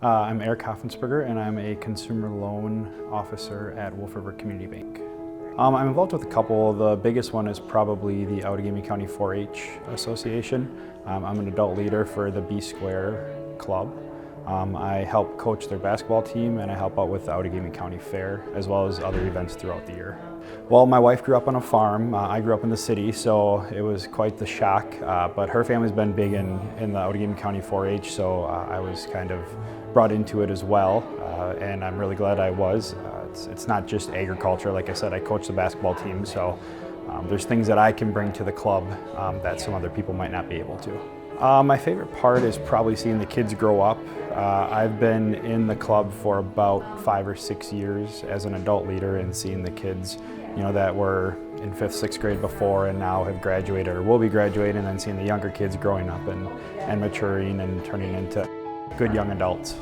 I'm Eric Hoffensberger, and I'm a consumer loan officer at Wolf River Community Bank. I'm involved with a couple. The biggest one is probably the Outagamie County 4-H Association. I'm an adult leader for the B Square Club. I help coach their basketball team, and I help out with the Outagamie County Fair, as well as other events throughout the year. Well, my wife grew up on a farm. I grew up in the city, so it was quite the shock. But her family's been big in the Outagamie County 4-H, so I was kind of brought into it as well, and I'm really glad I was. It's not just agriculture. Like I said, I coach the basketball team, so there's things that I can bring to the club that some other people might not be able to. My favorite part is probably seeing the kids grow up. I've been in the club for about 5 or 6 years as an adult leader, and seeing the kids, that were in 5th, 6th grade before and now have graduated or will be graduating, and then seeing the younger kids growing up and maturing and turning into good young adults.